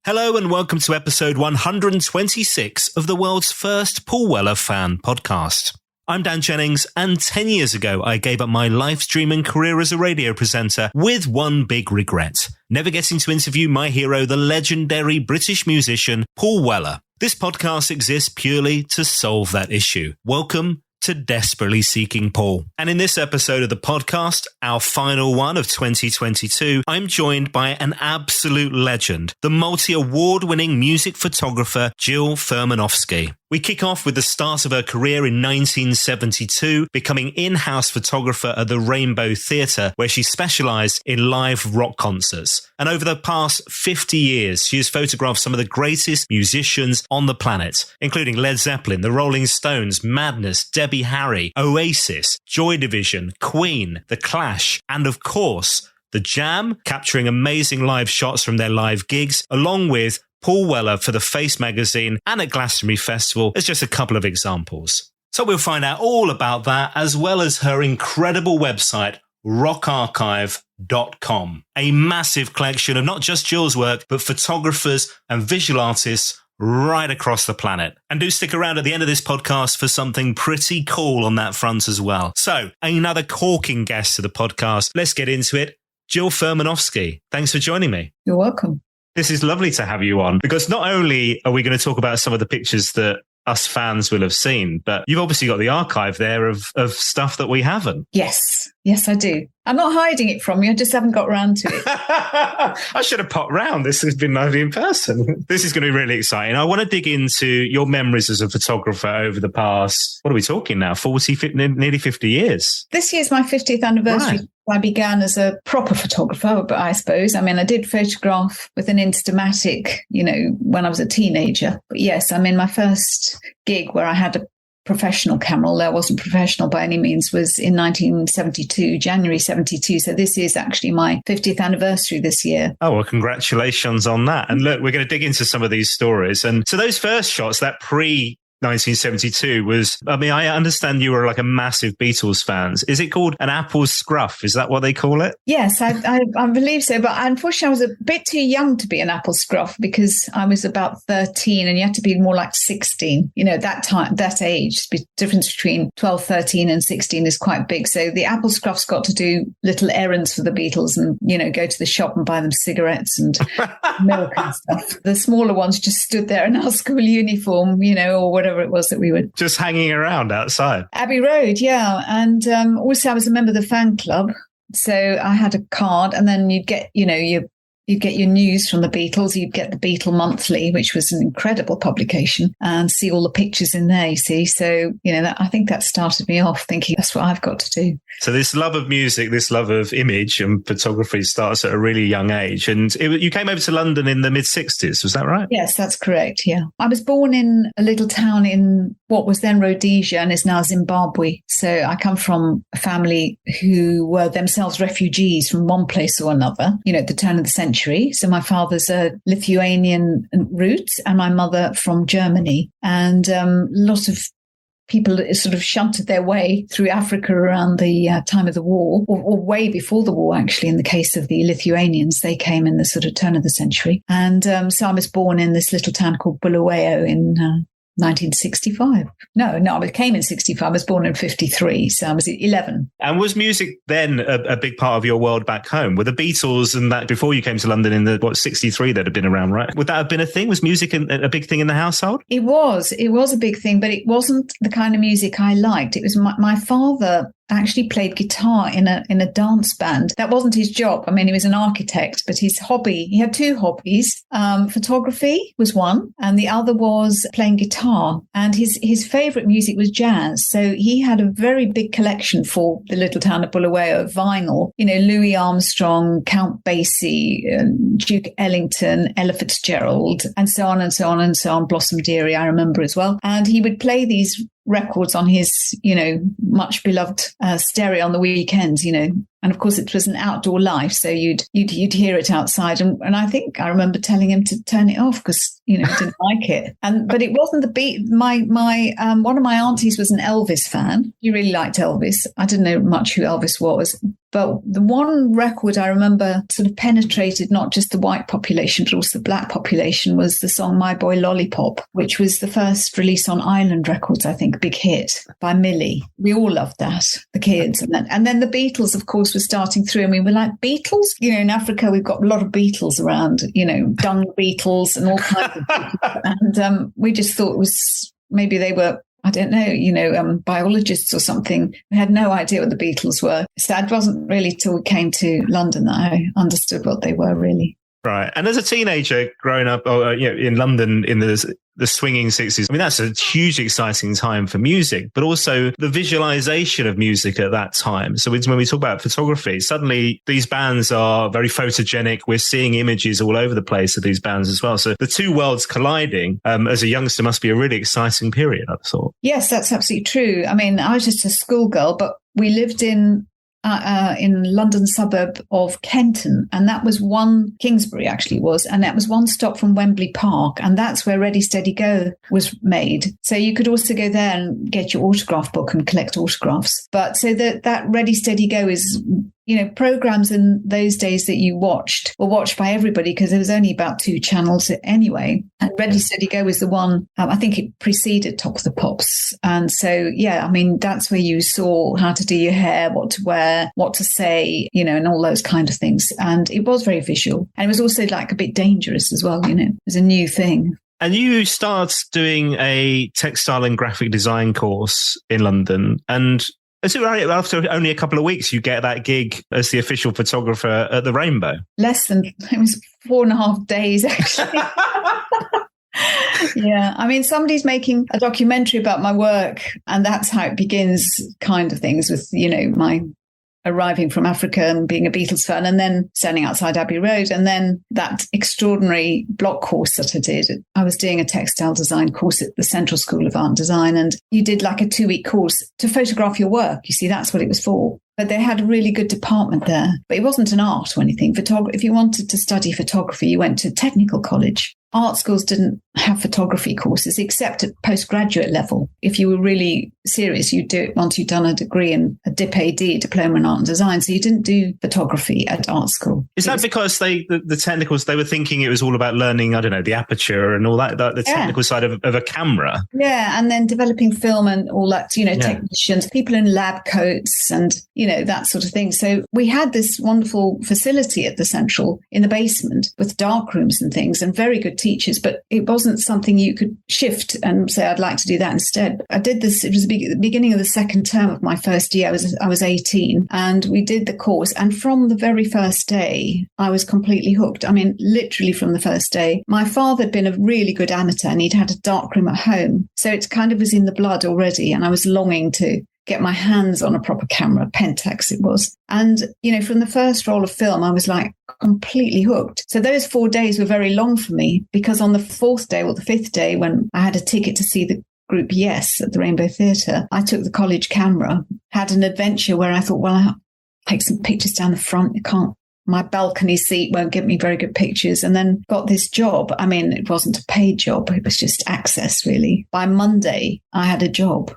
Hello and welcome to episode 126 of the world's first Paul Weller fan podcast. I'm Dan Jennings, and 10 years ago I gave up my live streaming career as a radio presenter with one big regret: never getting to interview my hero, the legendary British musician Paul Weller. This podcast exists purely to solve that issue. Welcome to Desperately Seeking Paul. And in this episode of the podcast, our final one of 2022, I'm joined by an absolute legend, the multi-award-winning music photographer Jill Furmanovsky. We kick off with the start of her career in 1972, becoming in-house photographer at the Rainbow Theatre, where she specialised in live rock concerts. And over the past 50 years, she has photographed some of the greatest musicians on the planet, including Led Zeppelin, the Rolling Stones, Madness, Debbie Harry, Oasis, Joy Division, Queen, The Clash, and of course, The Jam, capturing amazing live shots from their live gigs, along with Paul Weller for the Face magazine and at Glastonbury Festival as just a couple of examples. So we'll find out all about that, as well as her incredible website, rockarchive.com. A massive collection of not just Jill's work, but photographers and visual artists right across the planet. And do stick around at the end of this podcast for something pretty cool on that front as well. So another corking guest to the podcast. Let's get into it. Jill Furmanovsky, thanks for joining me. You're welcome. This is lovely to have you on, because not only are we going to talk about some of the pictures that us fans will have seen, but you've obviously got the archive there of stuff that we haven't. Yes, I do. I'm not hiding it from you. I just haven't got around to it. I should have popped round. This has been lovely in person. This is going to be really exciting. I want to dig into your memories as a photographer over the past, what are we talking now, 40, nearly 50 years? This year's my 50th anniversary. Right. I began as a proper photographer, but I suppose, I did photograph with an Instamatic, when I was a teenager. But yes, my first gig where I had a professional camera, although I wasn't professional by any means, was in 1972, January 72. So this is actually my 50th anniversary this year. Oh, well, congratulations on that. And look, we're going to dig into some of these stories. And so those first shots, that 1972 was, I understand you were like a massive Beatles fans. Is it called an apple scruff? Is that what they call it? Yes, I believe so. But unfortunately, I was a bit too young to be an apple scruff, because I was about 13 and you had to be more like 16. That age, the difference between 12, 13 and 16 is quite big. So the apple scruffs got to do little errands for the Beatles and, go to the shop and buy them cigarettes and milk and stuff. The smaller ones just stood there in our school uniform, or whatever it was that we were just hanging around outside Abbey Road. Yeah. And also I was a member of the fan club, so I had a card, and then you'd get you'd get your news from the Beatles. You'd get the Beatle Monthly, which was an incredible publication, and see all the pictures in there, you see. So, I think that started me off thinking that's what I've got to do. So this love of music, this love of image and photography starts at a really young age. And you came over to London in the mid-60s, was that right? Yes, that's correct, yeah. I was born in a little town in what was then Rhodesia and is now Zimbabwe. So I come from a family who were themselves refugees from one place or another, at the turn of the century. So my father's a Lithuanian roots and my mother from Germany. And a lot of people sort of shunted their way through Africa around the time of the war, or way before the war, actually. In the case of the Lithuanians, they came in the sort of turn of the century. And so I was born in this little town called Bulawayo in 1965. No, I came in 65. I was born in 53, so I was 11. And was music then a big part of your world back home? Were the Beatles and that, before you came to London in 63, that had been around, right? Would that have been a thing? Was music a big thing in the household? It was a big thing, but it wasn't the kind of music I liked. It was my father actually played guitar in a dance band. That wasn't his job. He was an architect, but his hobby, he had two hobbies. Photography was one, and the other was playing guitar. And his favorite music was jazz. So he had a very big collection for the little town of Bulawayo of vinyl. Louis Armstrong, Count Basie, Duke Ellington, Ella Fitzgerald, and so on and so on and so on. Blossom Dearie, I remember as well. And he would play these records on his, much beloved stereo on the weekends, And of course, it was an outdoor life, so you'd hear it outside. And I think I remember telling him to turn it off because he didn't like it. But it wasn't the beat. My one of my aunties was an Elvis fan. He really liked Elvis. I didn't know much who Elvis was. But the one record I remember sort of penetrated not just the white population, but also the black population, was the song My Boy Lollipop, which was the first release on Island Records, I think, a big hit by Millie. We all loved that, the kids. And then the Beatles, of course, were starting through, and we were like, Beatles? You know, in Africa, we've got a lot of Beatles around, you know, dung beetles and all kinds of Beatles. And we just thought it was, maybe they were, I don't know, you know, biologists or something. We had no idea what the Beatles were. So it wasn't really till we came to London that I understood what they were, really. Right. And as a teenager growing up in London in the swinging 60s, I mean, that's a hugely exciting time for music, but also the visualization of music at that time. So when we talk about photography, suddenly these bands are very photogenic. We're seeing images all over the place of these bands as well. So the two worlds colliding as a youngster must be a really exciting period, I thought. Yes, that's absolutely true. I mean, I was just a schoolgirl, but we lived in London suburb of Kenton, and that was Kingsbury actually was, and that was one stop from Wembley Park, and that's where Ready Steady Go was made. So you could also go there and get your autograph book and collect autographs. But so that Ready Steady Go is, you know, programs in those days that you watched were watched by everybody because there was only about 2 channels anyway. And Ready Steady Go was the one, I think it preceded Top of the Pops. And so, yeah, I mean, that's where you saw how to do your hair, what to wear, what to say, you know, and all those kind of things. And it was very visual. And it was also like a bit dangerous as well, you know, it was a new thing. And you started doing a textile and graphic design course in London. And after only a couple of weeks, you get that gig as the official photographer at the Rainbow. Less than, it was 4.5 days, actually. Yeah, I mean, somebody's making a documentary about my work, and that's how it begins, kind of things, with, you know, my arriving from Africa and being a Beatles fan, and then standing outside Abbey Road, and then that extraordinary block course that I did. I was doing a textile design course at the Central School of Art and Design, and you did like a 2-week course to photograph your work. You see, that's what it was for. But they had a really good department there. But it wasn't an art or anything. If you wanted to study photography, you went to technical college. Art schools didn't have photography courses except at postgraduate level. If you were really serious, you'd do it once you'd done a degree in a DIP-AD, Diploma in Art and Design. So you didn't do photography at art school. Is that because the technicals, they were thinking it was all about learning, I don't know, the aperture and all that, the technical side of a camera? Yeah, and then developing film and all that, you know, technicians, people in lab coats and, you know, that sort of thing. So we had this wonderful facility at the Central in the basement with dark rooms and things and very good teachers, but it wasn't something you could shift and say, I'd like to do that instead. I did this, it was the beginning of the second term of my first year. I was 18 and we did the course. And from the very first day, I was completely hooked. I mean, literally from the first day. My father had been a really good amateur and he'd had a dark room at home. So it kind of was in the blood already. And I was longing to get my hands on a proper camera, Pentax it was. And, you know, from the first roll of film, I was like completely hooked. So those 4 days were very long for me because on the 4th day or the 5th day, when I had a ticket to see the group Yes at the Rainbow Theatre, I took the college camera, had an adventure where I thought, well, I'll take some pictures down the front. My balcony seat won't give me very good pictures. And then got this job. I mean, it wasn't a paid job. It was just access, really. By Monday, I had a job.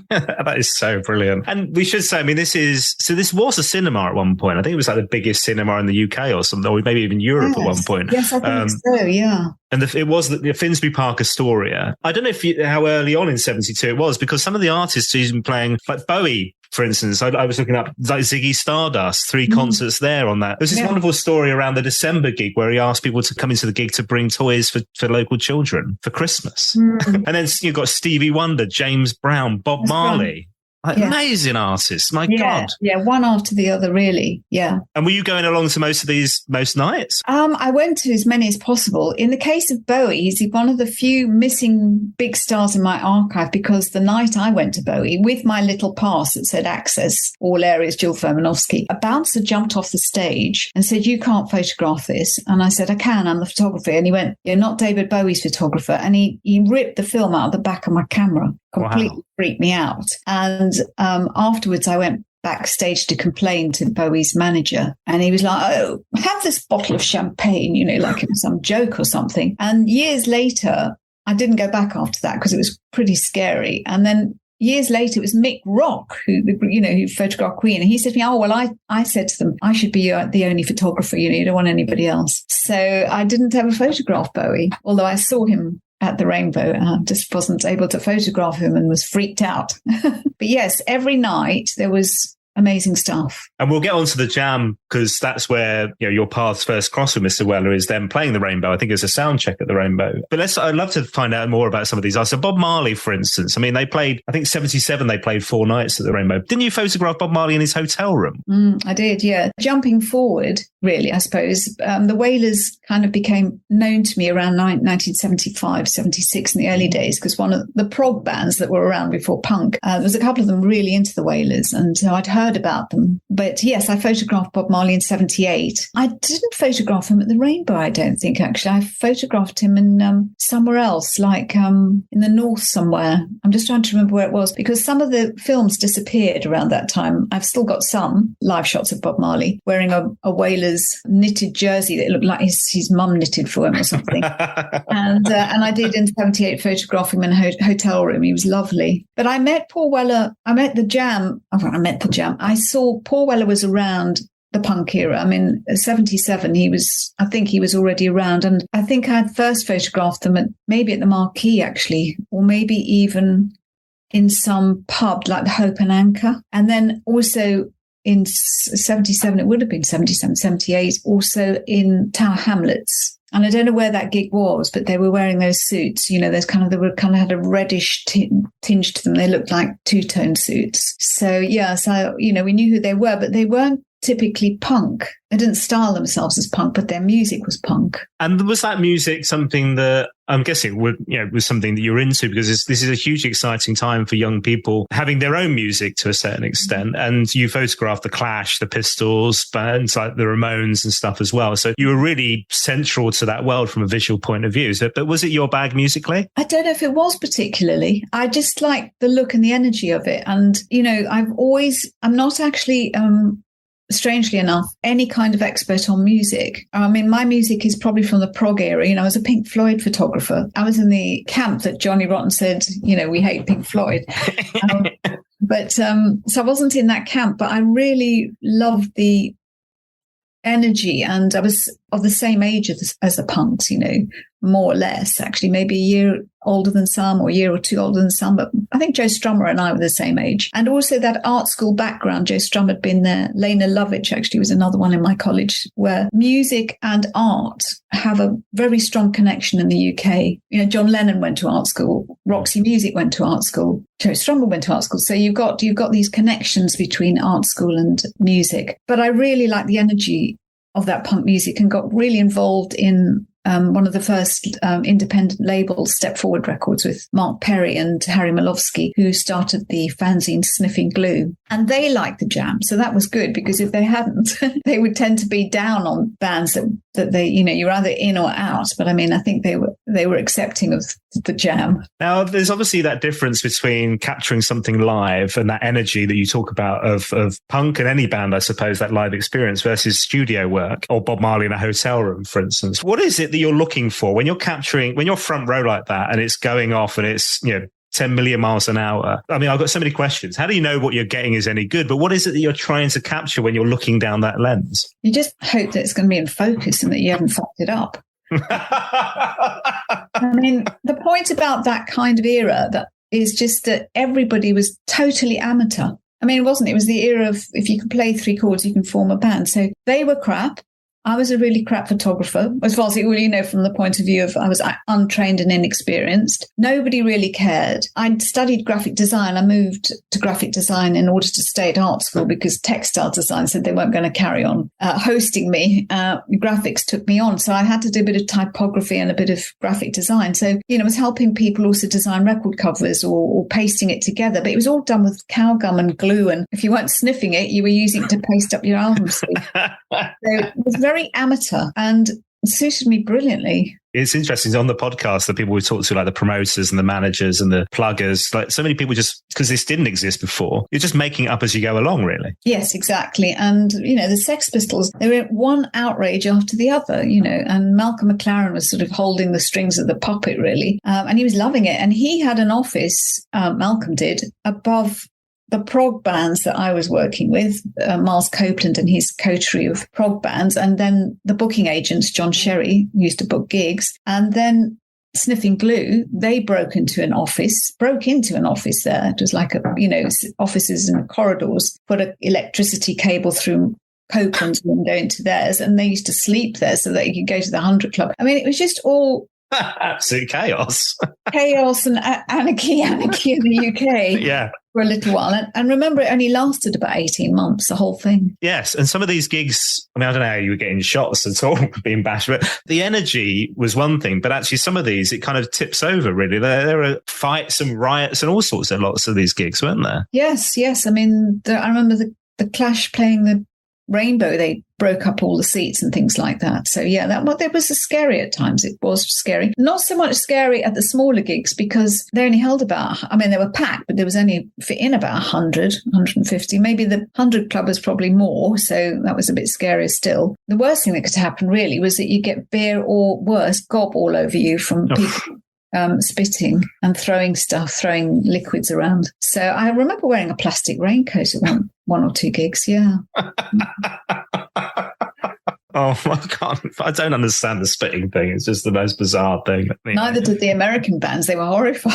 That is so brilliant. And we should say, I mean, this was a cinema at one point. I think it was like the biggest cinema in the UK or something, or maybe even Europe at one point. Yes, I think so, yeah. And it was the Finsbury Park Astoria. I don't know how early on in 72 it was, because some of the artists who's been playing, like Bowie, for instance, I was looking up like Ziggy Stardust, 3 concerts there on that. There's this wonderful story around the December gig where he asked people to come into the gig to bring toys for local children for Christmas. And then you've got Stevie Wonder, James Brown, Bob Marley. Amazing artists, my God. Yeah, one after the other, really. Yeah. And were you going along to most nights? I went to as many as possible. In the case of Bowie, he's one of the few missing big stars in my archive, because the night I went to Bowie with my little pass that said access, all areas, Jill Furmanovsky, a bouncer jumped off the stage and said, "You can't photograph this." And I said, "I can, I'm the photographer." And he went, "You're not David Bowie's photographer." And he ripped the film out of the back of my camera. Completely freaked me out. And afterwards, I went backstage to complain to Bowie's manager. And he was like, "Oh, have this bottle of champagne," you know, like it was some joke or something. And years later, I didn't go back after that because it was pretty scary. And then years later, it was Mick Rock who photographed Queen. And he said to me, "Oh, well, I said to them, I should be the only photographer, you don't want anybody else." So I didn't ever photograph Bowie, although I saw him at the Rainbow. I just wasn't able to photograph him and was freaked out. But yes, every night there was amazing stuff. And we'll get on to the jam, because that's where your paths first cross with Mr. Weller, is them playing the Rainbow. I think it's a sound check at the Rainbow. But I'd love to find out more about some of these. So Bob Marley, for instance, I mean, they played, I think 77, they played 4 nights at the Rainbow. Didn't you photograph Bob Marley in his hotel room? I did, yeah. Jumping forward, really, I suppose, the Wailers kind of became known to me around 1975, 76 in the early days, because one of the prog bands that were around before punk, there was a couple of them really into the Wailers, and so I'd heard about them. But yes, I photographed Bob Marley in 78. I didn't photograph him at the Rainbow, I don't think, actually. I photographed him in somewhere else, like in the north somewhere. I'm just trying to remember where it was, because some of the films disappeared around that time. I've still got some live shots of Bob Marley wearing a Wailers knitted jersey that looked like his mum knitted for him or something. And I did in 78 photograph him in a hotel room. He was lovely. But I met Paul Weller. I met the Jam. I saw Paul Weller was around the punk era. I mean, 77, I think he was already around. And I think I had first photographed them maybe at the Marquee, actually, or maybe even in some pub like the Hope and Anchor. And then also in 77, it would have been 77, 78, also in Tower Hamlets. And I don't know where that gig was, but they were wearing those suits. They had a reddish tinge to them. They looked like two-tone suits. So yeah, we knew who they were, but they weren't typically punk. They didn't style themselves as punk, but their music was punk. And was that music something that I'm guessing was something that you're into, because this is a hugely exciting time for young people having their own music to a certain extent. And you photographed the Clash, the Pistols, bands like the Ramones and stuff as well. So you were really central to that world from a visual point of view. But was it your bag musically? I don't know if it was particularly. I just liked the look and the energy of it. And, I'm not actually, strangely enough, any kind of expert on music. I mean, my music is probably from the prog era. I was a Pink Floyd photographer. I was in the camp that Johnny Rotten said, we hate Pink Floyd. So I wasn't in that camp, but I really loved the energy, and I was of the same age as the punks, more or less, actually, maybe a year older than some or a year or two older than some. But I think Joe Strummer and I were the same age. And also that art school background. Joe Strummer had been there. Lena Lovitch actually was another one in my college, where music and art have a very strong connection in the UK. John Lennon went to art school. Roxy Music went to art school. Joe Strummer went to art school. So you've got these connections between art school and music. But I really like the energy of that punk music and got really involved in one of the first independent labels, Step Forward Records, with Mark Perry and Harry Malofsky, who started the fanzine Sniffing Glue. And they liked the Jam. So that was good, because if they hadn't, they would tend to be down on bands that they, you're either in or out. But I mean, I think they were accepting of the Jam. Now, there's obviously that difference between capturing something live and that energy that you talk about of punk and any band, I suppose, that live experience, versus studio work, or Bob Marley in a hotel room, for instance. What is it that you're looking for when you're front row like that and it's going off and it's, 10 million miles an hour? I mean, I've got so many questions. How do you know what you're getting is any good? But what is it that you're trying to capture when you're looking down that lens? You just hope that it's going to be in focus and that you haven't fucked it up. I mean, the point about that kind of era that is just that everybody was totally amateur. I mean, it wasn't. It was the era of, if you can play 3 chords, you can form a band. So they were crap. I was a really crap photographer, as far as from the point of view of I was untrained and inexperienced. Nobody really cared. I'd studied graphic design. I moved to graphic design in order to stay at art school, because textile design said they weren't going to carry on hosting me. Graphics took me on. So I had to do a bit of typography and a bit of graphic design. So, I was helping people also design record covers or pasting it together. But it was all done with cow gum and glue. And if you weren't sniffing it, you were using it to paste up your album sleeve. So it was very amateur and suited me brilliantly. It's interesting on the podcast, the people we talk to, like the promoters and the managers and the pluggers, like so many people just, because this didn't exist before, you're just making it up as you go along, really. Yes, exactly. And, the Sex Pistols, they were one outrage after the other, and Malcolm McLaren was sort of holding the strings of the puppet, really. And he was loving it. And he had an office, Malcolm did, above the prog bands that I was working with, Miles Copeland and his coterie of prog bands, and then the booking agents, John Sherry, who used to book gigs, and then Sniffing Glue, they broke into an office there. It was like, offices and corridors, put an electricity cable through Copeland's window into theirs, and they used to sleep there so that you could go to the 100 Club. I mean, it was just all absolute chaos. Chaos and anarchy in the UK. Yeah. For a little while. And remember, it only lasted about 18 months, the whole thing. Yes. And some of these gigs, I mean, I don't know how you were getting shots at all, being bashed, but the energy was one thing. But actually, some of these, it kind of tips over, really. There are fights and riots and all sorts at lots of these gigs, weren't there? Yes. I mean, I remember the Clash playing the Rainbow, they broke up all the seats and things like that. So yeah, that was scary at times. It was scary. Not so much scary at the smaller gigs because they only held they were packed, but there was only fit in about 100, 150. Maybe the 100 Club was probably more. So that was a bit scarier still. The worst thing that could happen really was that you get beer or worse, gob all over you from people spitting and throwing liquids around. So I remember wearing a plastic raincoat at one or two gigs. Yeah. Oh, I don't understand the spitting thing. It's just the most bizarre thing. Neither did the American bands. They were horrified.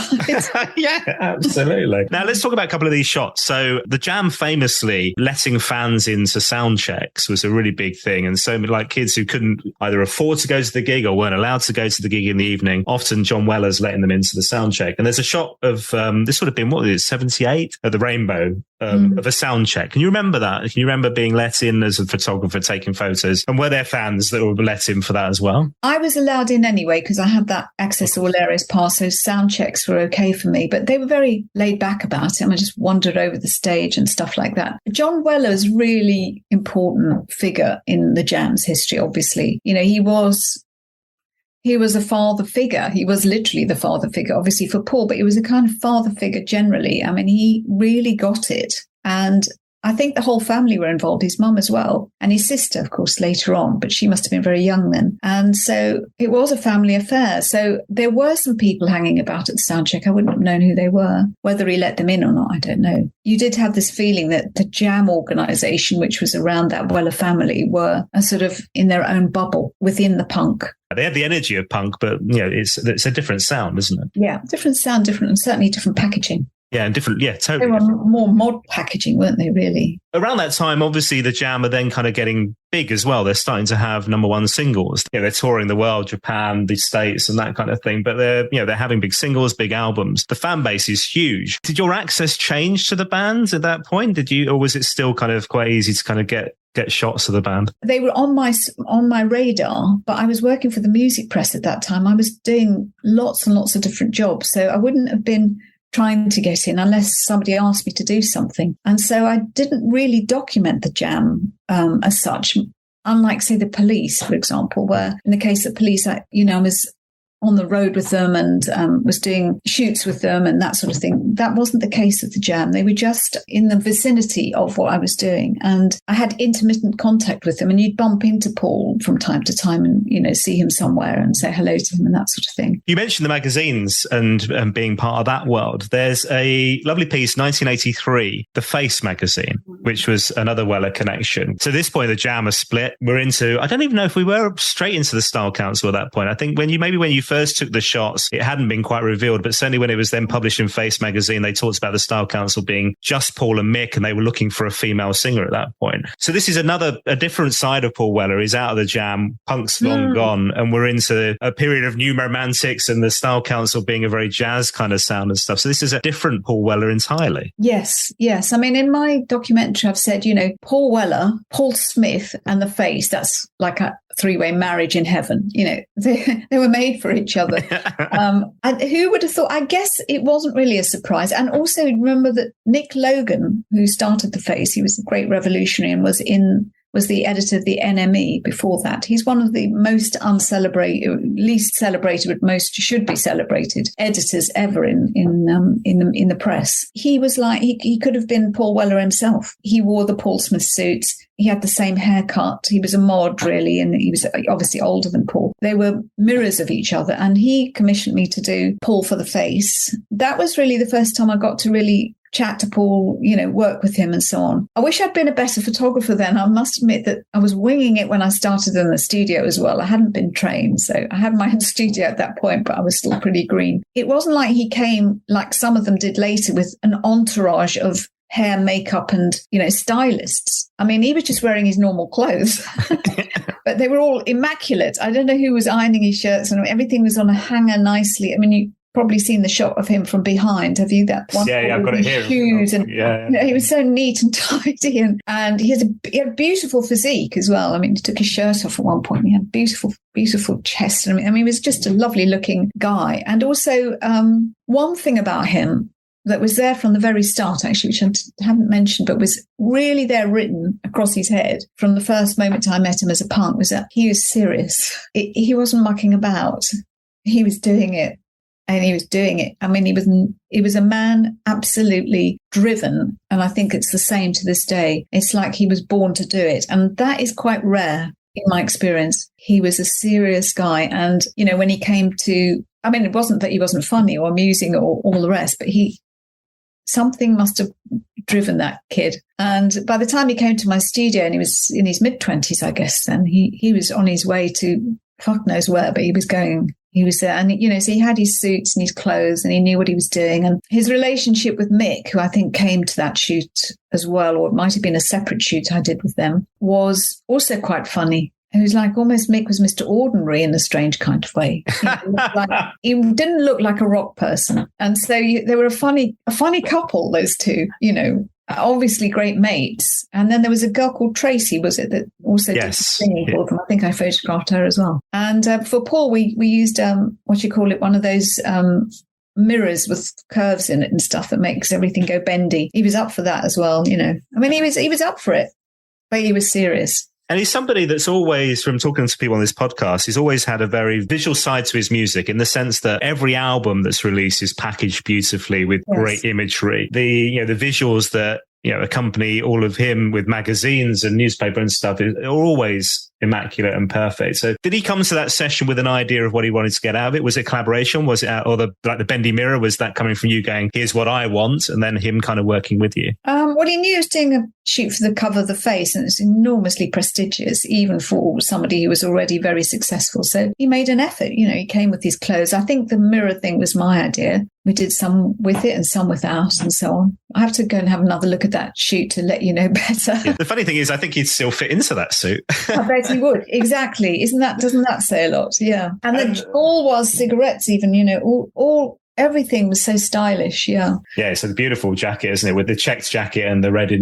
Yeah, absolutely. Now, let's talk about a couple of these shots. So the Jam famously letting fans into sound checks was a really big thing. And so like kids who couldn't either afford to go to the gig or weren't allowed to go to the gig in the evening, often John Weller's letting them into the sound check. And there's a shot of, this would have been, 78 at the Rainbow of a sound check. Can you remember that? Can you remember being let in as a photographer taking photos? And were there fans that were let in for that as well? I was allowed in anyway because I had that access to all areas pass, so sound checks were okay for me, but they were very laid back about it and I just wandered over the stage and stuff like that. John Weller's really important figure in the Jam's history, obviously. He was a father figure. He was literally the father figure, obviously for Paul, but he was a kind of father figure generally. I mean, he really got it. And I think the whole family were involved, his mum as well, and his sister, of course, later on, but she must have been very young then. And so it was a family affair. So there were some people hanging about at the soundcheck. I wouldn't have known who they were. Whether he let them in or not, I don't know. You did have this feeling that the Jam organisation, which was around that Weller family, were a sort of in their own bubble within the punk. They had the energy of punk, but it's a different sound, isn't it? Yeah, different sound, and certainly different packaging. Yeah, and different, totally. They were more mod packaging, weren't they, really? Around that time, obviously, the Jam are then kind of getting big as well. They're starting to have number one singles. They're touring the world, Japan, the States, and that kind of thing. But they're having big singles, big albums. The fan base is huge. Did your access change to the bands at that point? Or was it still kind of quite easy to kind of get shots of the band? They were on my radar, but I was working for the music press at that time. I was doing lots and lots of different jobs, so I wouldn't have been trying to get in unless somebody asked me to do something. And so I didn't really document the Jam as such, unlike, say, the Police, for example, where in the case of Police, I was on the road with them and was doing shoots with them and that sort of thing. That wasn't the case with the Jam. They were just in the vicinity of what I was doing. And I had intermittent contact with them, and you'd bump into Paul from time to time and, see him somewhere and say hello to him and that sort of thing. You mentioned the magazines and being part of that world. There's a lovely piece, 1983, The Face magazine, which was another Weller connection. So at this point, the Jam are split. We're into, I don't even know if we were straight into the Style Council at that point. I think when you first took the shots, it hadn't been quite revealed, but certainly when it was then published in Face magazine, they talked about the Style Council being just Paul and Mick, and they were looking for a female singer at that point. So this is a different side of Paul Weller. He's out of the Jam, punk's long gone, and we're into a period of new romantics and the Style Council being a very jazz kind of sound and stuff. So this is a different Paul Weller entirely. Yes. I mean, in my documentary, I've said, Paul Weller, Paul Smith, and the Face, that's like a three-way marriage in heaven. They were made for each other. And who would have thought? I guess it wasn't really a surprise. And also remember that Nick Logan, who started the Face, he was a great revolutionary and was in was the editor of the NME before that. He's one of the most least celebrated, but most should be celebrated editors ever in the press. He was like, he could have been Paul Weller himself. He wore the Paul Smith suits. He had the same haircut. He was a mod, really, and he was obviously older than Paul. They were mirrors of each other, and he commissioned me to do Paul for the Face. That was really the first time I got to really chat to Paul, work with him and so on. I wish I'd been a better photographer then. I must admit that I was winging it when I started in the studio as well. I hadn't been trained, so I had my own studio at that point, but I was still pretty green. It wasn't like he came, like some of them did later, with an entourage of hair, makeup and, stylists. I mean, he was just wearing his normal clothes, but they were all immaculate. I don't know who was ironing his shirts, and everything was on a hanger nicely. I mean, you probably seen the shot of him from behind. Have you that one? Yeah, I've got it here. Shoes and he was so neat and tidy, and he had a beautiful physique as well. I mean, he took his shirt off at one point. He had beautiful chest. I mean, he was just a lovely looking guy. And also, one thing about him that was there from the very start, actually, which I haven't mentioned, but was really there written across his head from the first moment I met him as a punk, was that he was serious. He wasn't mucking about. He was doing it. And he was doing it. I mean, he was a man absolutely driven. And I think it's the same to this day. It's like he was born to do it. And that is quite rare in my experience. He was a serious guy. And, when he came to, I mean, it wasn't that he wasn't funny or amusing or all the rest, but something must have driven that kid. And by the time he came to my studio, and he was in his mid-20s, I guess then, he was on his way to fuck knows where, but he was there. And, so he had his suits and his clothes, and he knew what he was doing. And his relationship with Mick, who I think came to that shoot as well, or it might have been a separate shoot I did with them, was also quite funny. It was like almost Mick was Mr. Ordinary in a strange kind of way. He didn't look like a rock person. And so they were a funny couple, those two, obviously great mates. And then there was a girl called Tracy, was it, that also did singing for them? I think I photographed her as well. And for Paul, we used, one of those mirrors with curves in it and stuff that makes everything go bendy. He was up for that as well, I mean, he was up for it, but he was serious. And he's somebody that's always, from talking to people on this podcast, he's always had a very visual side to his music, in the sense that every album that's released is packaged beautifully with great imagery. The visuals that, accompany all of him with magazines and newspaper and stuff are always immaculate and perfect. So did he come to that session with an idea of what he wanted to get out of it? Was it collaboration? Was it, or the bendy mirror, was that coming from you going, here's what I want, and then him kind of working with you? Well, he knew he was doing a shoot for the cover of The Face, and it's enormously prestigious, even for somebody who was already very successful. So he made an effort, he came with his clothes. I think the mirror thing was my idea. We did some with it and some without and so on. I have to go and have another look at that shoot to let you know better. Yeah, the funny thing is, I think he'd still fit into that suit. I bet he would. Exactly. Doesn't that say a lot? Yeah. And then all was cigarettes even, everything was so stylish. Yeah. Yeah. It's a beautiful jacket, isn't it? With the checked jacket and the red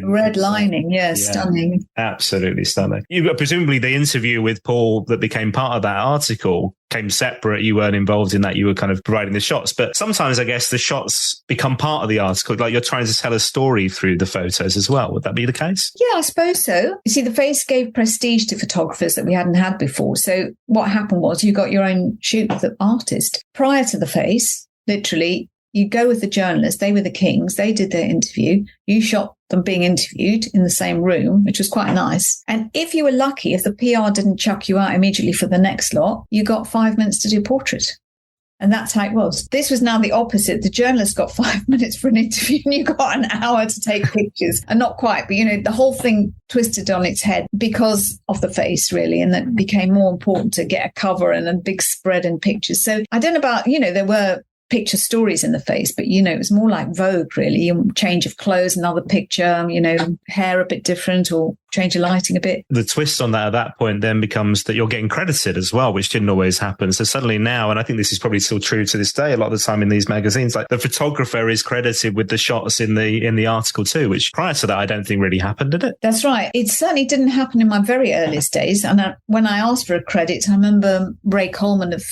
red lining. Yeah. Stunning. Absolutely stunning. Presumably the interview with Paul that became part of that article came separate. You weren't involved in that. You were kind of providing the shots. But sometimes I guess the shots become part of the article. Like you're trying to tell a story through the photos as well. Would that be the case? Yeah, I suppose so. You see, The Face gave prestige to photographers that we hadn't had before. So what happened was you got your own shoot with the artist. Prior to The Face, literally, you go with the journalists. They were the kings. They did their interview. You shot them being interviewed in the same room, which was quite nice. And if you were lucky, if the PR didn't chuck you out immediately for the next lot, you got 5 minutes to do a portrait. And that's how it was. This was now the opposite. The journalist got 5 minutes for an interview and you got an hour to take pictures. And not quite, but, the whole thing twisted on its head because of The Face, really. And that became more important to get a cover and a big spread and pictures. So I don't know about, there were picture stories in The Face, but it was more like Vogue, really. Change of clothes, another picture, hair a bit different, or change of lighting a bit. The twist on that at that point then becomes that you're getting credited as well, which didn't always happen. So suddenly now, and I think this is probably still true to this day, a lot of the time in these magazines, like the photographer is credited with the shots in the article too, which prior to that I don't think really happened, did it? That's right. It certainly didn't happen in my very earliest days. And when I asked for a credit, I remember Ray Coleman of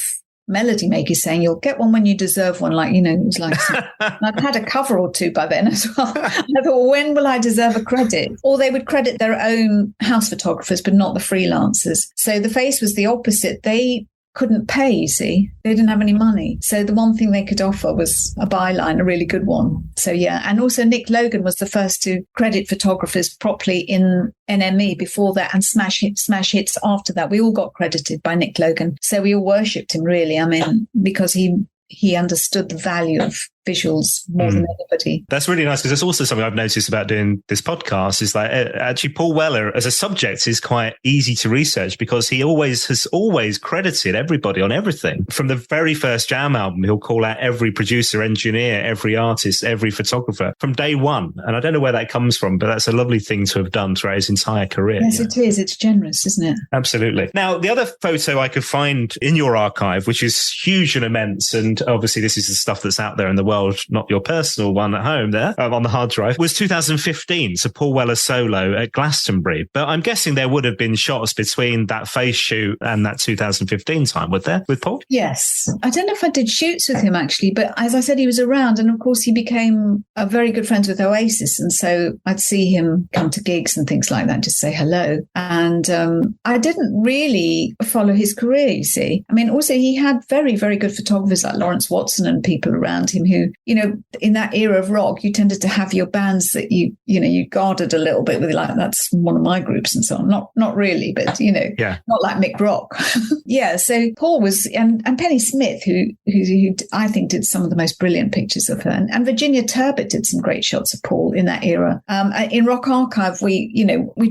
melody makers saying, you'll get one when you deserve one. Like, it was like, I've had a cover or two by then as well. I thought, well, when will I deserve a credit? Or they would credit their own house photographers, but not the freelancers. So the Face was the opposite. They couldn't pay, you see. They didn't have any money. So the one thing they could offer was a byline, a really good one. So, yeah. And also Nick Logan was the first to credit photographers properly in NME before that, and smash hits after that. We all got credited by Nick Logan. So we all worshipped him, really. I mean, because he understood the value of visuals more than anybody. That's really nice, because it's also something I've noticed about doing this podcast is like actually Paul Weller as a subject is quite easy to research, because he has always credited everybody on everything. From the very first Jam album, he'll call out every producer, engineer, every artist, every photographer from day one. And I don't know where that comes from, but that's a lovely thing to have done throughout his entire career. Yes, it is. It's generous, isn't it? Absolutely. Now, the other photo I could find in your archive, which is huge and immense, and obviously this is the stuff that's out there in the world, not your personal one at home there on the hard drive, was 2015. So Paul Weller solo at Glastonbury. But I'm guessing there would have been shots between that Face shoot and that 2015 time, would there, with Paul? Yes. I don't know if I did shoots with him actually, but as I said, he was around, and of course he became a very good friend with Oasis. And so I'd see him come to gigs and things like that, just say hello. And I didn't really follow his career, you see. I mean, also he had very, very good photographers like Lawrence Watson and people around him who, in that era of rock, you tended to have your bands that you guarded a little bit with, like, that's one of my groups and so on. Not really, but, not like Mick Rock. Yeah. So Paul was, and Penny Smith, who I think did some of the most brilliant pictures of her. And Virginia Turbot did some great shots of Paul in that era. In Rock Archive, we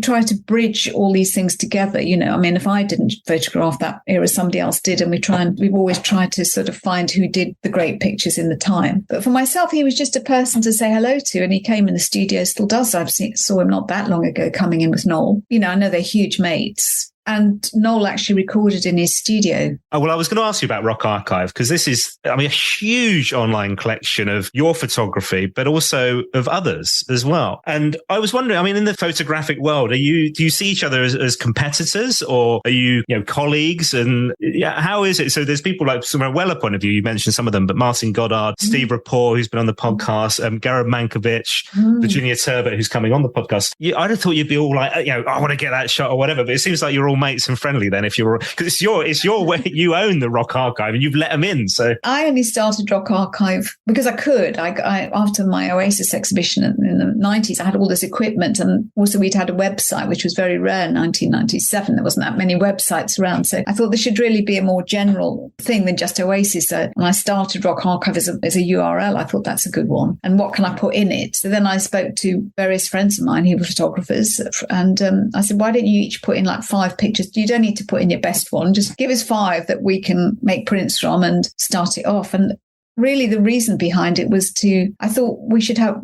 try to bridge all these things together. I mean, if I didn't photograph that era, somebody else did. And we've always tried to sort of find who did the great pictures in the time. But for myself, he was just a person to say hello to, and he came in the studio, still does. Saw him not that long ago coming in with Noel. I know they're huge mates. And Noel actually recorded in his studio. Oh, well, I was going to ask you about Rock Archive, because this is, a huge online collection of your photography, but also of others as well. And I was wondering, in the photographic world, do you see each other as competitors, or are you, colleagues? And how is it? So there's people like, from a Weller point of view, you mentioned some of them, but Martin Goddard, Steve Rapport, who's been on the podcast, Gareth Mankiewicz, Virginia Turbot, who's coming on the podcast. I'd have thought you'd be all like, I want to get that shot or whatever, but it seems like you're all mates and friendly then, because it's your way. You own the Rock Archive and you've let them in. So I only started Rock Archive because I could. I after my Oasis exhibition in the 90s, I had all this equipment, and also we'd had a website, which was very rare in 1997. There wasn't that many websites around, so I thought there should really be a more general thing than just Oasis. And I started Rock Archive as a URL. I thought that's a good one, and what can I put in it? So then I spoke to various friends of mine who were photographers, and I said, why don't you each put in like 5 pictures? You don't need to put in your best one. Just give us 5 that we can make prints from and start it off. And really the reason behind it was I thought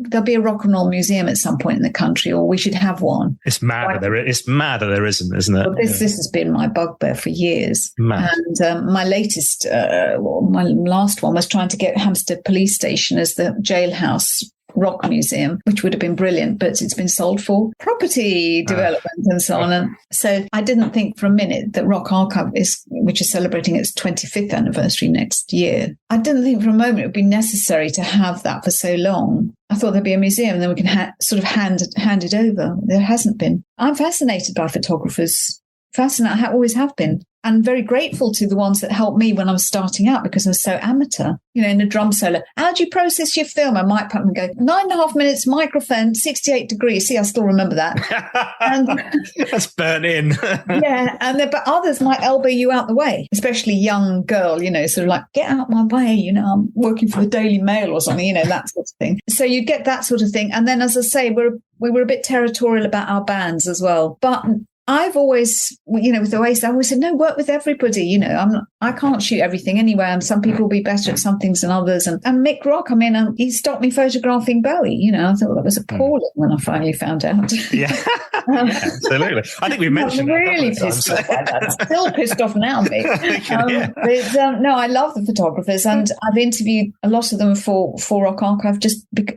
there'll be a rock and roll museum at some point in the country, or we should have one. It's mad that there isn't it? Well, this has been my bugbear for years. Mad. And my last one was trying to get Hampstead Police Station as the jailhouse rock museum, which would have been brilliant, but it's been sold for property development and so on. And so I didn't think for a minute that Rock Archive, which is celebrating its 25th anniversary next year, I didn't think for a moment it would be necessary to have that for so long. I thought there'd be a museum and then we can sort of hand it over. There hasn't been. I'm fascinated by photographers. Fascinated, I always have been. And very grateful to the ones that helped me when I was starting out, because I was so amateur, in a drum solo. How do you process your film? I might put and go 9.5 minutes, microphone, 68 degrees. See, I still remember that. And, that's burnt in. Yeah. But others might elbow you out the way, especially young girl, sort of like, get out my way, I'm working for the Daily Mail or something, that sort of thing. So you get that sort of thing. And then, as I say, we were a bit territorial about our bands as well. But I've always, with Oasis, I always said, no, work with everybody. I can't shoot everything anyway. And some people will be better at some things than others. And Mick Rock, he stopped me photographing Bowie. I thought that was appalling when I finally found out. Yeah, absolutely. I think we mentioned really pissed off by that. Still pissed off now, Mick. No, I love the photographers, and I've interviewed a lot of them for Rock Archive.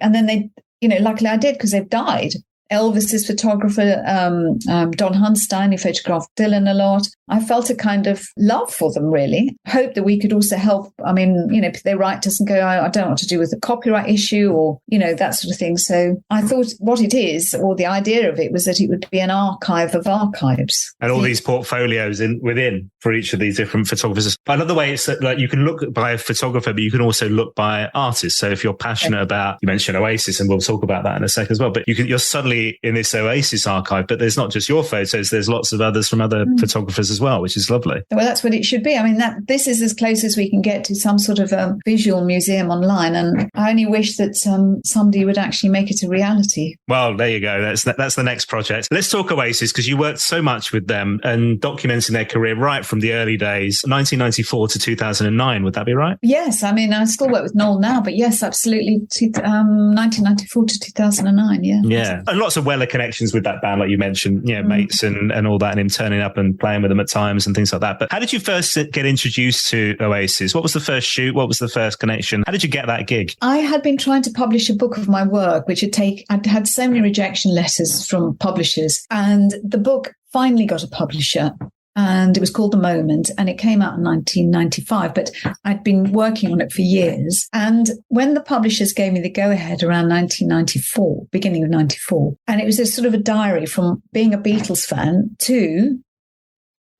And then they, luckily I did, because they've died. Elvis's photographer, Don Hunstein, who photographed Dylan a lot. I felt a kind of love for them, really. Hope that we could also help. I mean, if they write us and go, I don't know what to do with the copyright issue or, that sort of thing. So I thought what it is, or the idea of it, was that it would be an archive of archives. And all these portfolios within for each of these different photographers. I love the way it's like you can look by a photographer, but you can also look by artists. So if you're passionate about, you mentioned Oasis, and we'll talk about that in a second as well, but you're suddenly in this Oasis archive, but there's not just your photos, there's lots of others from other photographers as well, which is lovely. Well, that's what it should be. I mean, this is as close as we can get to some sort of a visual museum online. And I only wish that somebody would actually make it a reality. Well, there you go. That's the next project. Let's talk Oasis, because you worked so much with them and documenting their career right from the early days, 1994 to 2009. Would that be right? Yes. I mean, I still work with Noel now, but yes, absolutely. 1994 to 2009. Yeah. Yeah. And lots of Weller connections with that band, like you mentioned, mates and all that, and him turning up and playing with them at times and things like that. But how did you first get introduced to Oasis? What was the first shoot? What was the first connection? How did you get that gig? I had been trying to publish a book of my work, which I'd had so many rejection letters from publishers, and the book finally got a publisher. And it was called The Moment, and it came out in 1995, but I'd been working on it for years. And when the publishers gave me the go-ahead around 1994, beginning of 94, and it was a sort of a diary from being a Beatles fan to...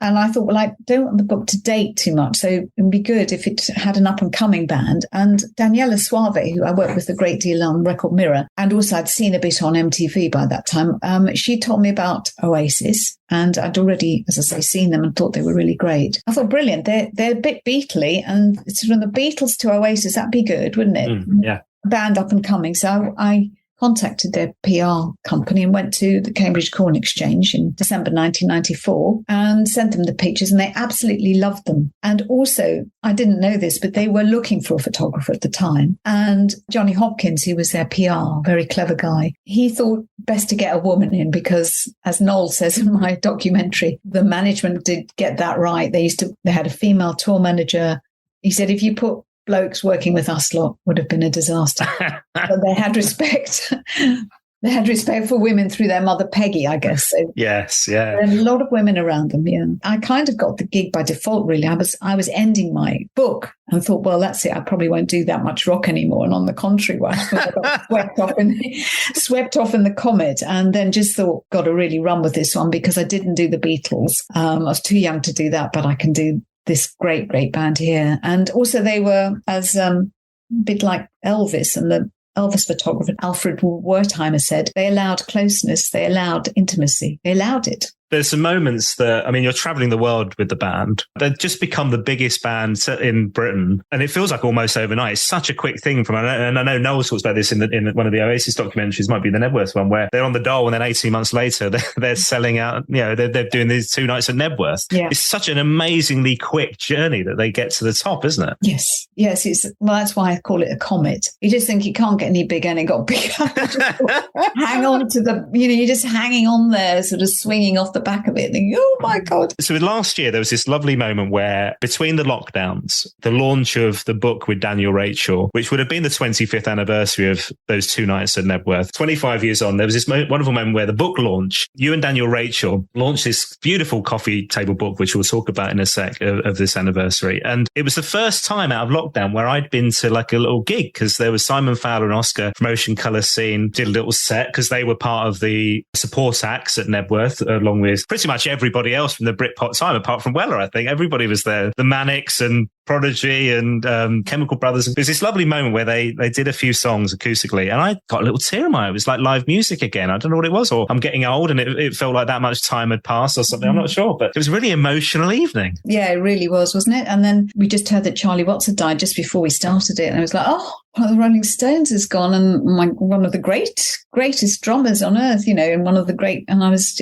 And I thought, well, I don't want the book to date too much, so it would be good if it had an up-and-coming band. And Daniela Suave, who I worked with a great deal on Record Mirror, and also I'd seen a bit on MTV by that time, she told me about Oasis, and I'd already, as I say, seen them and thought they were really great. I thought, brilliant, they're a bit Beatley, and it's from the Beatles to Oasis, that'd be good, wouldn't it? Yeah. Band up-and-coming. So I contacted their PR company and went to the Cambridge Corn Exchange in December 1994 and sent them the pictures, and they absolutely loved them. And also, I didn't know this, but they were looking for a photographer at the time. And Johnny Hopkins, who was their PR, very clever guy, he thought best to get a woman in because, as Noel says in my documentary, the management did get that right. They had a female tour manager. He said, if you put blokes working with us lot, would have been a disaster. But they had respect. They had respect for women through their mother Peggy, I guess. So yes, yeah. There are a lot of women around them, yeah. I kind of got the gig by default, really. I was ending my book and thought, well, that's it. I probably won't do that much rock anymore. And on the contrary, I got swept off in the comet, and then just thought, got to really run with this one because I didn't do the Beatles. I was too young to do that, but I can do this great, great band here. And also they were as a bit like Elvis, and the Elvis photographer Alfred Wertheimer said, they allowed closeness, they allowed intimacy, they allowed it. There's some moments that, I mean, you're traveling the world with the band. They've just become the biggest band in Britain. And it feels like almost overnight. It's such a quick thing and I know Noel talks about this in one of the Oasis documentaries, might be the Nebworth one, where they're on the dole and then 18 months later, they're selling out, they're doing these 2 nights at Nebworth. Yeah. It's such an amazingly quick journey that they get to the top, isn't it? Yes. Well, that's why I call it a comet. You just think it can't get any bigger, and it got bigger. Hang on to you're just hanging on there, sort of swinging off the back of it, thinking, oh my God. So last year, there was this lovely moment where between the lockdowns, the launch of the book with Daniel Rachel, which would have been the 25th anniversary of those 2 nights at Nebworth, 25 years on, there was this wonderful moment where the book launched. You and Daniel Rachel launched this beautiful coffee table book, which we'll talk about in a sec, of this anniversary. And it was the first time out of lockdown where I'd been to like a little gig, because there was Simon Fowler and Oscar from Ocean Colour Scene, did a little set because they were part of the support acts at Nebworth, along with pretty much everybody else from the Britpop time, apart from Weller, I think. Everybody was there. The Manics and Prodigy and Chemical Brothers. It was this lovely moment where they did a few songs acoustically, and I got a little tear in my eye. It was like live music again. I don't know what it was, or I'm getting old and it felt like that much time had passed or something. I'm not sure, but it was a really emotional evening. Yeah, it really was, wasn't it? And then we just heard that Charlie Watts had died just before we started it, and I was like, oh, one of the Rolling Stones is gone, and one of the greatest drummers on earth, and one of the great, and I was,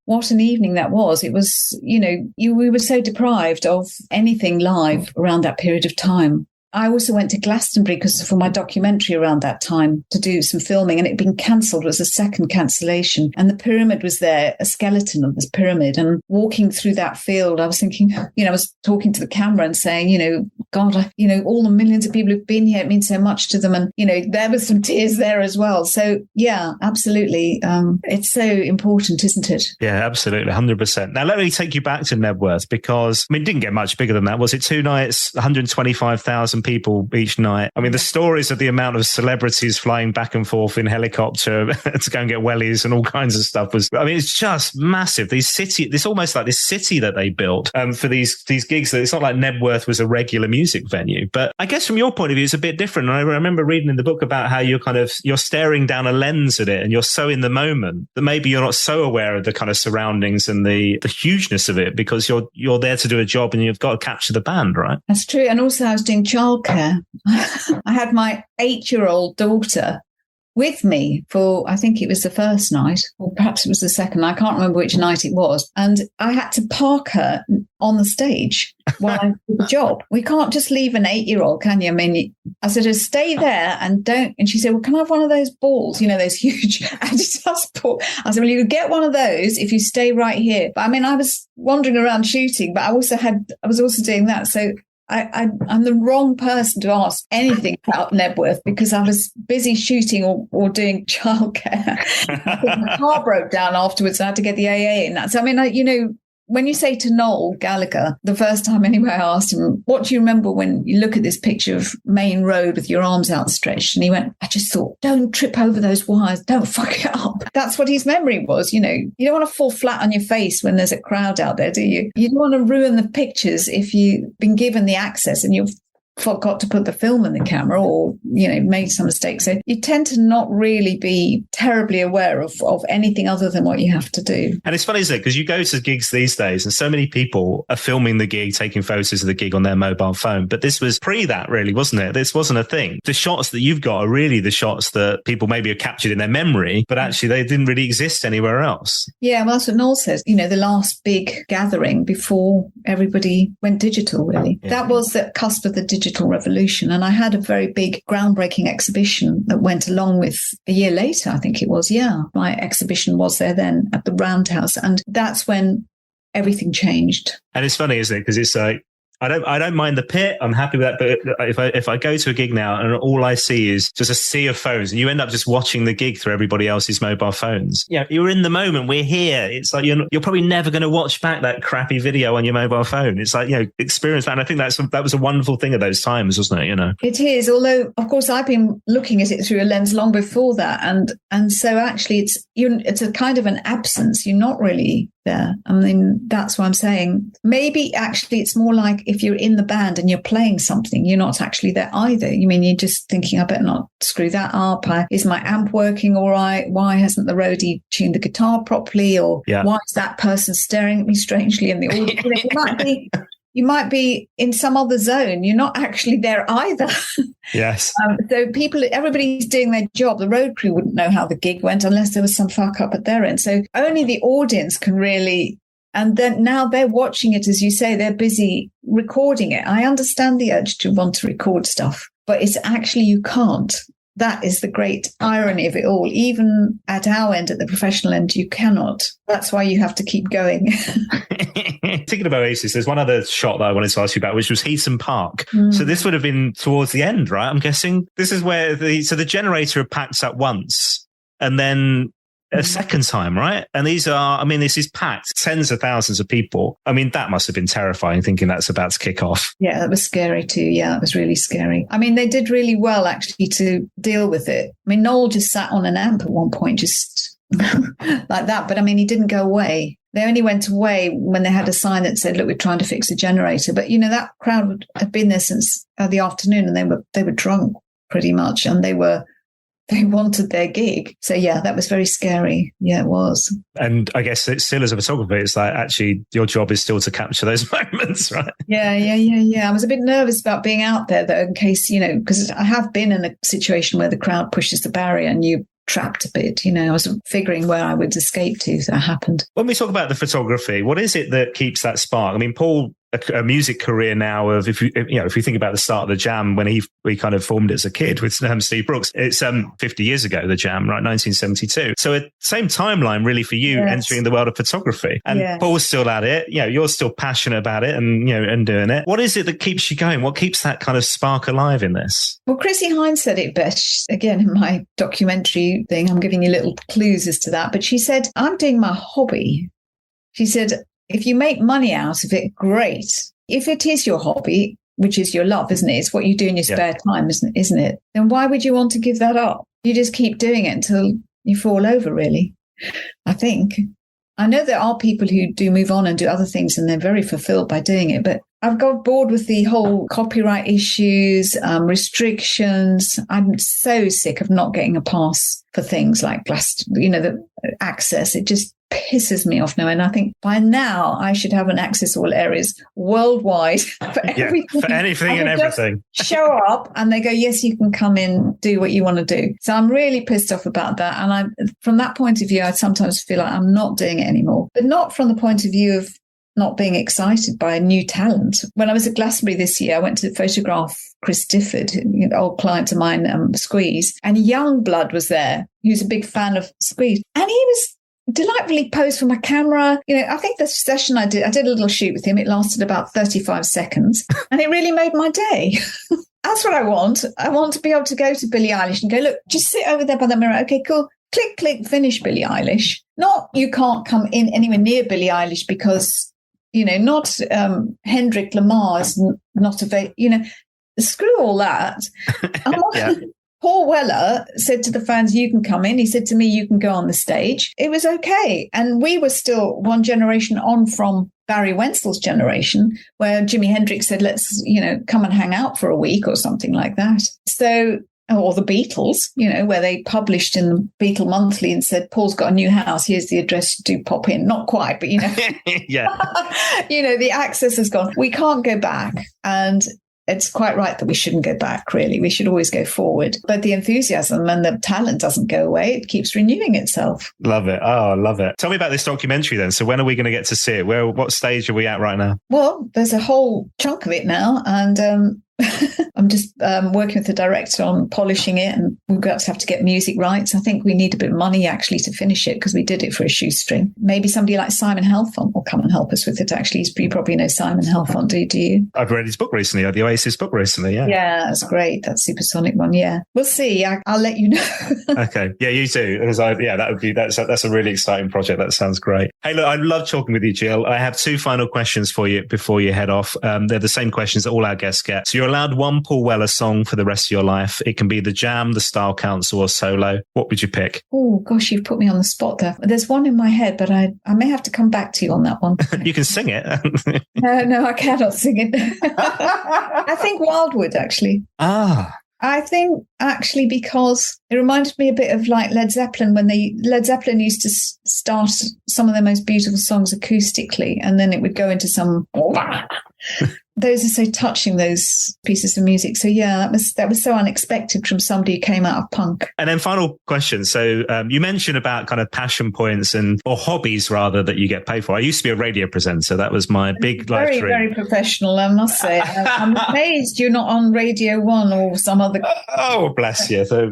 what an evening that was. It was, we were so deprived of anything live around that period of time. I also went to Glastonbury for my documentary around that time to do some filming, and it had been cancelled. It was a second cancellation. And the pyramid was there, a skeleton of this pyramid. And walking through that field, I was thinking, I was talking to the camera and saying, God, all the millions of people who've been here, it means so much to them. And, there was some tears there as well. So, yeah, absolutely. It's so important, isn't it? Yeah, absolutely. 100%. Now, let me take you back to Nebworth, because, it didn't get much bigger than that. Was it 2 nights, 125,000 people each night? The stories of the amount of celebrities flying back and forth in helicopter to go and get wellies and all kinds of stuff it's just massive. This almost like this city that they built for these gigs. That it's not like Nebworth was a regular music venue, but I guess from your point of view, it's a bit different. And I remember reading in the book about how you're staring down a lens at it, and you're so in the moment that maybe you're not so aware of the kind of surroundings and the hugeness of it, because you're there to do a job and you've got to capture the band, right? That's true. And also I was doing childcare. I had my 8-year-old daughter with me for, I think it was the first night, or perhaps it was the second. I can't remember which night it was. And I had to park her on the stage while I did the job. We can't just leave an 8-year-old, can you? I said, stay there and don't. And she said, well, can I have one of those balls? Those huge Adidas balls. I said, well, you get one of those if you stay right here. But I was wandering around shooting, but I was also doing that. So I'm the wrong person to ask anything about Nebworth, because I was busy shooting or doing childcare. My car broke down afterwards. I had to get the AA in that. So, when you say to Noel Gallagher, the first time anyway, I asked him, what do you remember when you look at this picture of Main Road with your arms outstretched? And he went, I just thought, don't trip over those wires. Don't fuck it up. That's what his memory was. You don't want to fall flat on your face when there's a crowd out there, do you? You don't want to ruin the pictures if you've been given the access and you've forgot to put the film in the camera, or made some mistakes. So you tend to not really be terribly aware of anything other than what you have to do. And it's funny, isn't it? Because you go to gigs these days and so many people are filming the gig, taking photos of the gig on their mobile phone. But this was pre that, really, wasn't it? This wasn't a thing. The shots that you've got are really the shots that people maybe have captured in their memory, but actually they didn't really exist anywhere else. Yeah, well, that's what Noel says. The last big gathering before everybody went digital, really. Yeah. That was the cusp of the digital revolution. And I had a very big groundbreaking exhibition that went along with a year later, I think it was. Yeah, my exhibition was there then at the Roundhouse. And that's when everything changed. And it's funny, isn't it? Because it's like, I don't mind the pit. I'm happy with that. But if I go to a gig now and all I see is just a sea of phones, and you end up just watching the gig through everybody else's mobile phones. Yeah, you're in the moment. We're here. It's like you're probably never going to watch back that crappy video on your mobile phone. It's like, experience that. And I think that was a wonderful thing of those times, wasn't it? It is. Although, of course, I've been looking at it through a lens long before that, and so actually, it's a kind of an absence. You're not really there. That's what I'm saying. Maybe actually it's more like if you're in the band and you're playing something, you're not actually there either. You're just thinking, I better not screw that up. Is my amp working all right? Why hasn't the roadie tuned the guitar properly? Or why is that person staring at me strangely in the audience? You might be in some other zone. You're not actually there either. Yes. So everybody's doing their job. The road crew wouldn't know how the gig went unless there was some fuck up at their end. So only the audience can really, and then now they're watching it, as you say, they're busy recording it. I understand the urge to want to record stuff, but it's actually, you can't. That is the great irony of it all. Even at our end, at the professional end, you cannot. That's why you have to keep going. Thinking about Oasis, there's one other shot that I wanted to ask you about, which was Heaton Park. So this would have been towards the end, right? I'm guessing this is where the generator had packed up once and then a second time, right? And this is packed, tens of thousands of people. That must have been terrifying, thinking that's about to kick off. Yeah, that was scary too. Yeah, it was really scary. They did really well actually to deal with it. Noel just sat on an amp at one point, just like that. But he didn't go away. They only went away when they had a sign that said, look, we're trying to fix the generator. But, that crowd had been there since the afternoon, and they were drunk pretty much, and they wanted their gig. So, yeah, that was very scary. Yeah, it was. And I guess it's still, as a photographer, it's like actually your job is still to capture those moments, right? Yeah. I was a bit nervous about being out there, though, in case, because I have been in a situation where the crowd pushes the barrier and you trapped a bit. I was figuring where I would escape to if that happened. When we talk about the photography, what is it that keeps that spark? Paul a music career now of, if you think about the start of the Jam when we kind of formed it as a kid with Steve Brooks, it's 50 years ago, the Jam, right? 1972. So at same timeline really for you entering the world of photography, and Paul's still at it. You're still passionate about it and doing it. What is it that keeps you going? What keeps that kind of spark alive in this? Well, Chrissie Hynde said it best. Again, in my documentary thing, I'm giving you little clues as to that. But she said, I'm doing my hobby. She said, if you make money out of it, great. If it is your hobby, which is your love, isn't it? It's what you do in your spare time, isn't it? Then why would you want to give that up? You just keep doing it until you fall over, really, I think. I know there are people who do move on and do other things and they're very fulfilled by doing it, but I've got bored with the whole copyright issues, restrictions. I'm so sick of not getting a pass for things like the access. It just pisses me off now. And I think by now I should have an access all areas worldwide for everything. For anything and everything. Show up and they go, yes, you can come in, do what you want to do. So I'm really pissed off about that. And from that point of view, I sometimes feel like I'm not doing it anymore, but not from the point of view of not being excited by new talent. When I was at Glastonbury this year, I went to photograph Chris Difford, an old client of mine, Squeeze, and Youngblood was there. He was a big fan of Squeeze. And he was delightfully posed for my camera. I think the session I did a little shoot with him. It lasted about 35 seconds and it really made my day. That's what I want. I want to be able to go to Billie Eilish and go, look, just sit over there by the mirror. Okay, cool. Click, click, finish Billie Eilish. Not you can't come in anywhere near Billie Eilish because, not Hendrik Lamar's not available. Screw all that. Paul Weller said to the fans, you can come in. He said to me, you can go on the stage. It was okay. And we were still one generation on from Barry Wenzel's generation, where Jimi Hendrix said, let's, come and hang out for a week or something like that. So, or the Beatles, where they published in the Beatle Monthly and said, Paul's got a new house. Here's the address, do pop in. Not quite, but, the access has gone. We can't go back. And it's quite right that we shouldn't go back, really. We should always go forward. But the enthusiasm and the talent doesn't go away. It keeps renewing itself. Love it. Oh, I love it. Tell me about this documentary then. So when are we going to get to see it? What stage are we at right now? Well, there's a whole chunk of it now. And I'm just working with the director on polishing it, and we're going to have to get music rights. I think we need a bit of money actually to finish it because we did it for a shoestring. Maybe somebody like Simon Helfont will come and help us with it. Actually, you probably know Simon Helfont, do you? I've read his book recently, the Oasis book recently. Yeah, that's great. That Supersonic one. Yeah, we'll see. I'll let you know. Okay, yeah, you too. Because that's a really exciting project. That sounds great. Hey, look, I love talking with you, Jill. I have two final questions for you before you head off. They're the same questions that all our guests get. So you're allowed one Paul Weller song for the rest of your life. It can be the Jam, the Style Council, or solo. What would you pick? Oh, gosh, you've put me on the spot there. There's one in my head, but I may have to come back to you on that one. You can sing it. No, I cannot sing it. I think Wildwood, actually. I think actually because it reminded me a bit of like Led Zeppelin when Led Zeppelin used to start some of their most beautiful songs acoustically, and then it would go into some. Those are so touching, those pieces of music. So yeah, that was so unexpected from somebody who came out of punk. And then final question. So you mentioned about kind of passion points or hobbies rather that you get paid for. I used to be a radio presenter. That was my big life dream. Very professional, I must say. I'm amazed you're not on Radio 1 or some other. Oh, bless you. So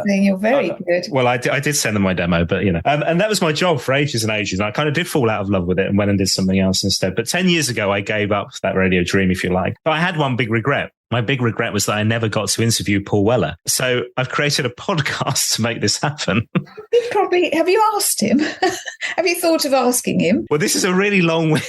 thing. You're very good. Well, I did send them my demo, but and that was my job for ages and ages. And I kind of did fall out of love with it and went and did something else instead. But 10 years ago, I gave up that radio dream, if you like. But I had one big regret. My big regret was that I never got to interview Paul Weller. So I've created a podcast to make this happen. Have you asked him? Have you thought of asking him? Well, this is a really long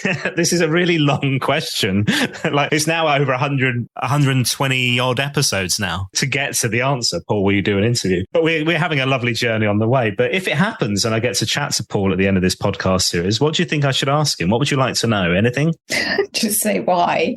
question. Like it's now over 120 odd episodes now to get to the answer. Paul, will you do an interview? But we're having a lovely journey on the way. But if it happens and I get to chat to Paul at the end of this podcast series, what do you think I should ask him? What would you like to know? Anything? Just say why.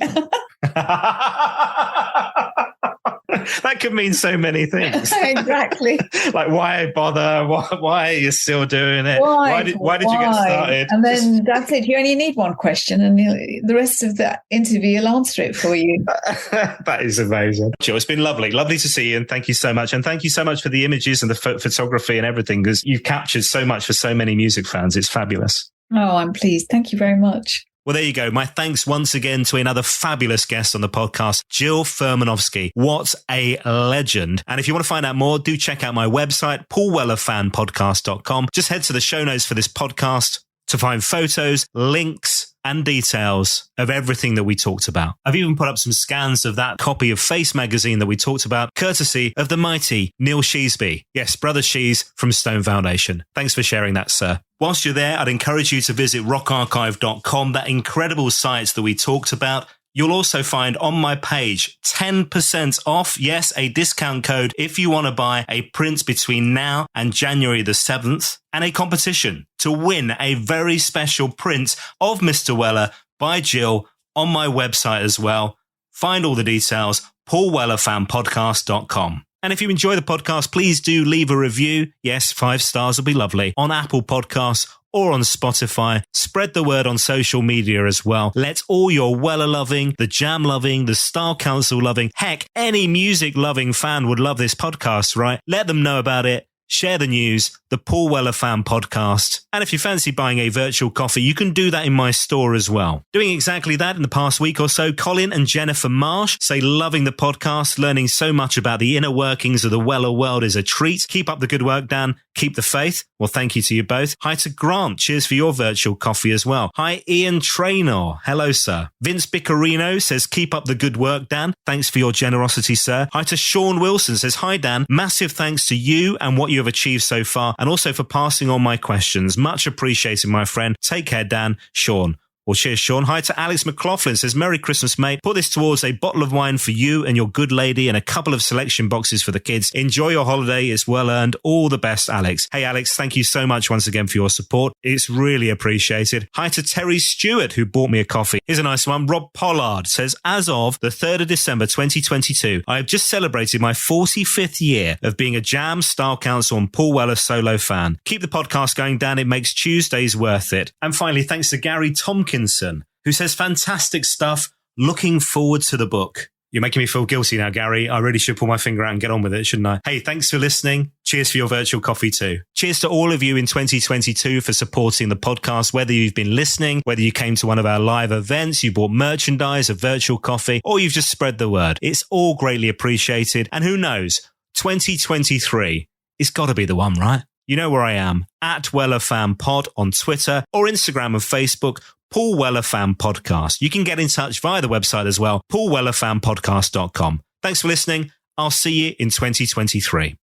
That could mean so many things. Exactly. Like, why bother? Why are you still doing it? Why did you get started? And then that's it. You only need one question and the rest of the interview will answer it for you. That is amazing. Jill, it's been lovely. Lovely to see you, and thank you so much. And thank you so much for the images and the photography and everything, because you've captured so much for so many music fans. It's fabulous. Oh, I'm pleased. Thank you very much. Well, there you go. My thanks once again to another fabulous guest on the podcast, Jill Furmanovsky. What a legend. And if you want to find out more, do check out my website, paulwellerfanpodcast.com. Just head to the show notes for this podcast to find photos, links, and details of everything that we talked about. I've even put up some scans of that copy of Face magazine that we talked about, courtesy of the mighty Neil Sheasby. Yes, Brother Shees from Stone Foundation. Thanks for sharing that, sir. Whilst you're there, I'd encourage you to visit rockarchive.com, that incredible site that we talked about. You'll also find on my page 10% off. Yes, a discount code if you want to buy a print between now and January the 7th, and a competition to win a very special print of Mr. Weller by Jill on my website as well. Find all the details, paulwellerfanpodcast.com. And if you enjoy the podcast, please do leave a review. Yes, 5 stars will be lovely on Apple Podcasts or on Spotify. Spread the word on social media as well. Let all your Weller-loving, the Jam-loving, the Style Council-loving, heck, any music-loving fan would love this podcast, right? Let them know about it. Share the news, the Paul Weller Fan Podcast. And if you fancy buying a virtual coffee, you can do that in my store as well. Doing exactly that in the past week or so, Colin and Jennifer Marsh say loving the podcast, learning so much about the inner workings of the Weller world is a treat. Keep up the good work, Dan. Keep the faith. Well, thank you to you both. Hi to Grant. Cheers for your virtual coffee as well. Hi, Ian Traynor. Hello, sir. Vince Bicarino says, keep up the good work, Dan. Thanks for your generosity, sir. Hi to Sean Wilson says, hi, Dan. Massive thanks to you and what you have achieved so far, and also for passing on my questions. Much appreciated, my friend. Take care, Dan. Sean. Well, cheers, Sean. Hi to Alex McLaughlin. Says, Merry Christmas, mate. Put this towards a bottle of wine for you and your good lady and a couple of selection boxes for the kids. Enjoy your holiday. It's well earned. All the best, Alex. Hey, Alex, thank you so much once again for your support. It's really appreciated. Hi to Terry Stewart, who bought me a coffee. Here's a nice one. Rob Pollard says, as of the 3rd of December 2022, I have just celebrated my 45th year of being a Jam, Style Council and Paul Weller solo fan. Keep the podcast going, Dan. It makes Tuesdays worth it. And finally, thanks to Gary Tompkinson, who says, fantastic stuff. Looking forward to the book. You're making me feel guilty now, Gary. I really should pull my finger out and get on with it, shouldn't I? Hey, thanks for listening. Cheers for your virtual coffee too. Cheers to all of you in 2022 for supporting the podcast, whether you've been listening, whether you came to one of our live events, you bought merchandise, a virtual coffee, or you've just spread the word. It's all greatly appreciated. And who knows, 2023, it's got to be the one, right? You know where I am, at Weller Fan Pod on Twitter or Instagram and Facebook, Paul Weller Fan Podcast. You can get in touch via the website as well, paulwellerfanpodcast.com. Thanks for listening. I'll see you in 2023.